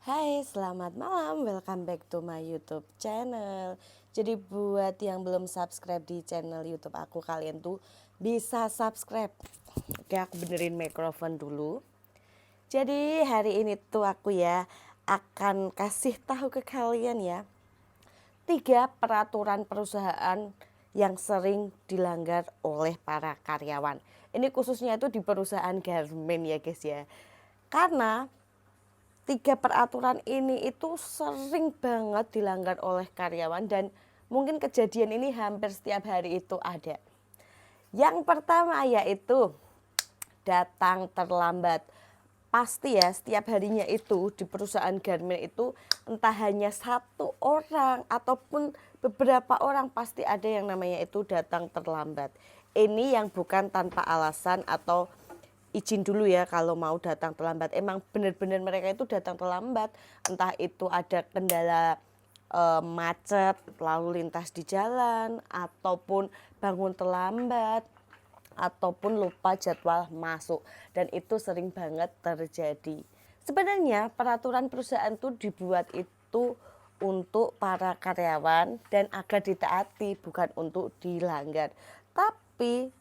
Hai, selamat malam. Welcome back to my YouTube channel. Jadi buat yang belum subscribe di channel YouTube aku, kalian tuh bisa subscribe. Oke, aku benerin mikrofon dulu. Jadi hari ini tuh aku akan kasih tahu ke kalian 3 peraturan perusahaan yang sering dilanggar oleh para karyawan. Ini khususnya itu di perusahaan garmen ya guys ya. Karena 3 peraturan ini itu sering banget dilanggar oleh karyawan dan mungkin kejadian ini hampir setiap hari itu ada. Yang pertama yaitu datang terlambat. Pasti ya setiap harinya itu di perusahaan garmen itu entah hanya satu orang ataupun beberapa orang pasti ada yang namanya itu datang terlambat. Ini yang bukan tanpa alasan atau izin dulu ya kalau mau datang terlambat. Emang benar-benar mereka itu datang terlambat. Entah itu ada kendala macet, lalu lintas di jalan, ataupun bangun terlambat, ataupun lupa jadwal masuk. Dan itu sering banget terjadi. Sebenarnya peraturan perusahaan itu dibuat itu untuk para karyawan dan agar ditaati, bukan untuk dilanggar. Tapi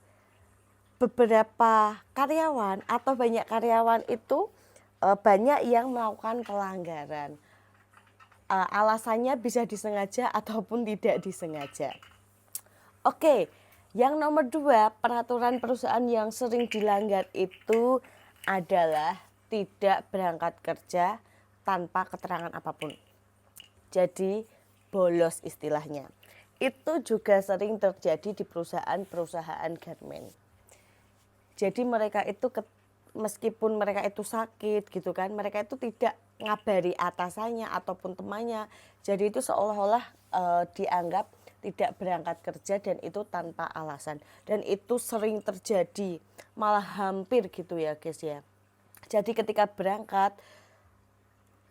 beberapa karyawan atau banyak karyawan itu banyak yang melakukan pelanggaran. Alasannya bisa disengaja ataupun tidak disengaja. Oke, yang nomor 2 peraturan perusahaan yang sering dilanggar itu adalah tidak berangkat kerja tanpa keterangan apapun. Jadi bolos istilahnya. Itu juga sering terjadi di perusahaan-perusahaan garmen. Jadi mereka itu meskipun mereka itu sakit gitu kan, mereka itu tidak ngabari atasannya ataupun temannya. Jadi itu seolah-olah dianggap tidak berangkat kerja dan itu tanpa alasan. Dan itu sering terjadi, malah hampir gitu ya guys ya. Jadi ketika berangkat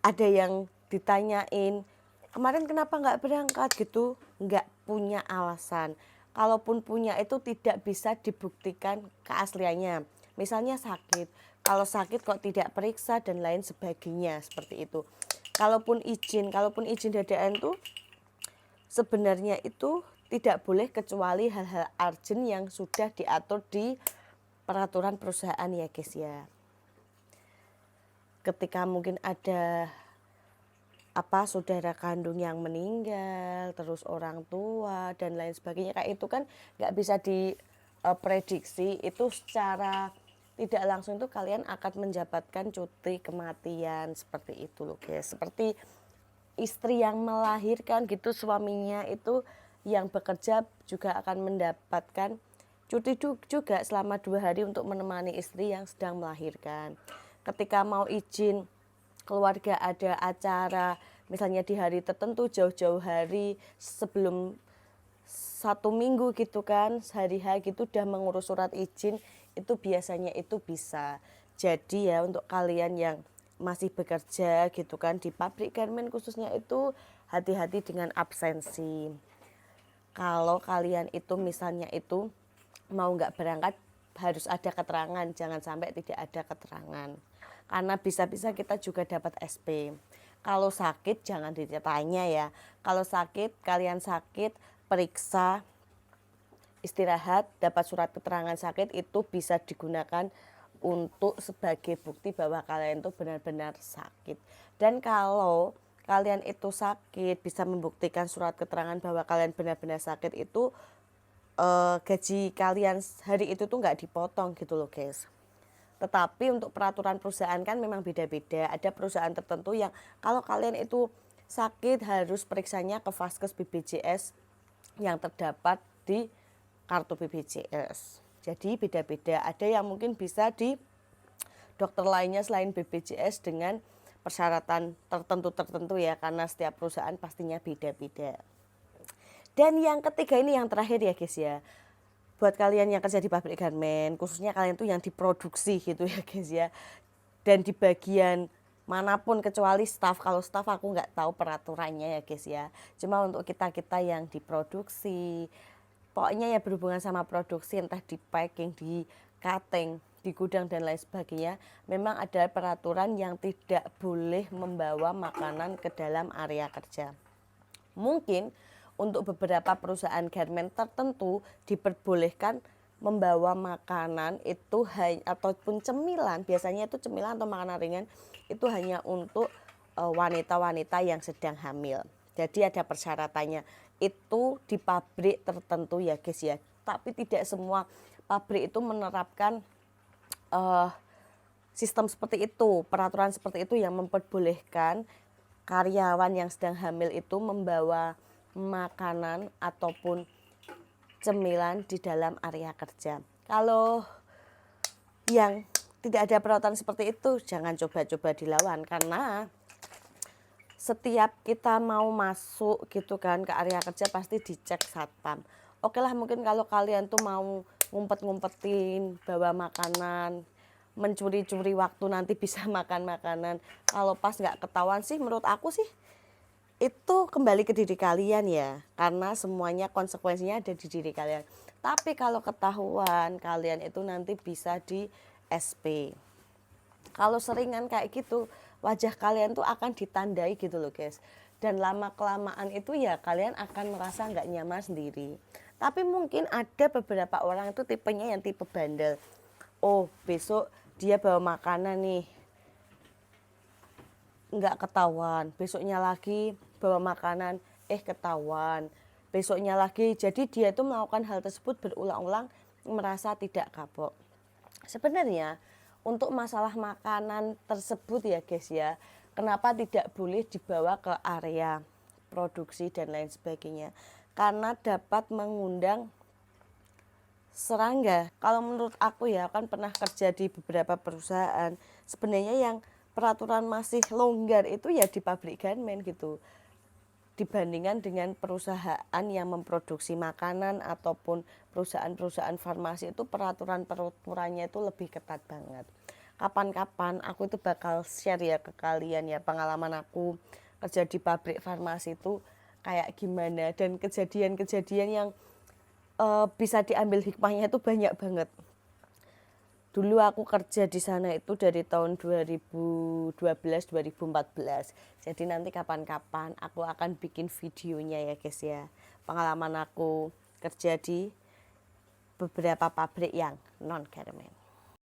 ada yang ditanyain, kemarin kenapa nggak berangkat gitu, nggak punya alasan. Kalaupun punya itu tidak bisa dibuktikan keasliannya. Misalnya sakit, kalau sakit kok tidak periksa dan lain sebagainya seperti itu. Kalaupun izin dadakan tuh sebenarnya itu tidak boleh kecuali hal-hal urgent yang sudah diatur di peraturan perusahaan ya guys ya. Ketika mungkin ada saudara kandung yang meninggal, terus orang tua dan lain sebagainya, kayak itu kan nggak bisa diprediksi. Itu secara tidak langsung itu kalian akan mendapatkan cuti kematian seperti itu loh guys. Seperti istri yang melahirkan gitu, suaminya itu yang bekerja juga akan mendapatkan cuti juga selama 2 hari untuk menemani istri yang sedang melahirkan. Ketika mau izin keluarga ada acara misalnya di hari tertentu, jauh-jauh hari sebelum 1 minggu gitu kan, sehari gitu udah mengurus surat izin, itu biasanya itu bisa. Jadi ya untuk kalian yang masih bekerja gitu kan di pabrik garmen khususnya itu hati-hati dengan absensi. Kalau kalian itu misalnya itu mau nggak berangkat harus ada keterangan, jangan sampai tidak ada keterangan. Karena bisa-bisa kita juga dapat SP. Kalau sakit jangan ditanya ya. Kalau sakit, kalian sakit, periksa, istirahat, dapat surat keterangan sakit itu bisa digunakan untuk sebagai bukti bahwa kalian itu benar-benar sakit. Dan kalau kalian itu sakit, bisa membuktikan surat keterangan bahwa kalian benar-benar sakit itu gaji kalian hari itu tuh nggak dipotong gitu loh guys. Tetapi untuk peraturan perusahaan kan memang beda-beda. Ada perusahaan tertentu yang kalau kalian itu sakit harus periksanya ke Vaskes BPJS yang terdapat di kartu BPJS. Jadi beda-beda. Ada yang mungkin bisa di dokter lainnya selain BPJS dengan persyaratan tertentu ya, karena setiap perusahaan pastinya beda-beda. Dan yang ketiga ini yang terakhir ya guys ya. Buat kalian yang kerja di pabrik garmen, khususnya kalian tuh yang diproduksi gitu ya guys ya. Dan di bagian manapun kecuali staff. Kalau staff aku nggak tahu peraturannya ya guys ya. Cuma untuk kita-kita yang diproduksi, pokoknya ya berhubungan sama produksi, entah di packing, di cutting, di gudang dan lain sebagainya, memang ada peraturan yang tidak boleh membawa makanan ke dalam area kerja. Mungkin untuk beberapa perusahaan garment tertentu diperbolehkan membawa makanan itu ataupun cemilan, biasanya itu cemilan atau makanan ringan itu hanya untuk wanita-wanita yang sedang hamil. Jadi ada persyaratannya, itu di pabrik tertentu ya guys ya. Tapi tidak semua pabrik itu menerapkan sistem seperti itu, peraturan seperti itu yang memperbolehkan karyawan yang sedang hamil itu membawa makanan ataupun cemilan di dalam area kerja. Kalau yang tidak ada peraturan seperti itu, jangan coba-coba dilawan, karena setiap kita mau masuk gitu kan ke area kerja pasti dicek satpam. Oke lah, mungkin kalau kalian tuh mau ngumpet-ngumpetin bawa makanan, mencuri-curi waktu nanti bisa makan makanan, kalau pas nggak ketahuan sih menurut aku sih itu kembali ke diri kalian ya, karena semuanya konsekuensinya ada di diri kalian. Tapi kalau ketahuan, kalian itu nanti bisa di SP. Kalau seringan kayak gitu, wajah kalian tuh akan ditandai gitu loh guys. Dan lama-kelamaan itu ya kalian akan merasa nggak nyaman sendiri. Tapi mungkin ada beberapa orang itu tipenya yang tipe bandel. Oh, besok dia bawa makanan nih, nggak ketahuan, besoknya lagi bawa makanan ketahuan, besoknya lagi. Jadi dia itu melakukan hal tersebut berulang-ulang, merasa tidak kapok. Sebenarnya untuk masalah makanan tersebut ya guys ya, kenapa tidak boleh dibawa ke area produksi dan lain sebagainya, karena dapat mengundang serangga. Kalau menurut aku ya, kan pernah kerja di beberapa perusahaan, sebenarnya yang peraturan masih longgar itu ya di pabrik garment gitu, dibandingkan dengan perusahaan yang memproduksi makanan ataupun perusahaan-perusahaan farmasi itu peraturannya itu lebih ketat banget. Kapan-kapan aku itu bakal share ya ke kalian ya pengalaman aku kerja di pabrik farmasi itu kayak gimana, dan kejadian-kejadian yang bisa diambil hikmahnya itu banyak banget. Dulu aku kerja di sana itu dari tahun 2012-2014. Jadi nanti kapan-kapan aku akan bikin videonya ya guys ya. Pengalaman aku kerja di beberapa pabrik yang non garment.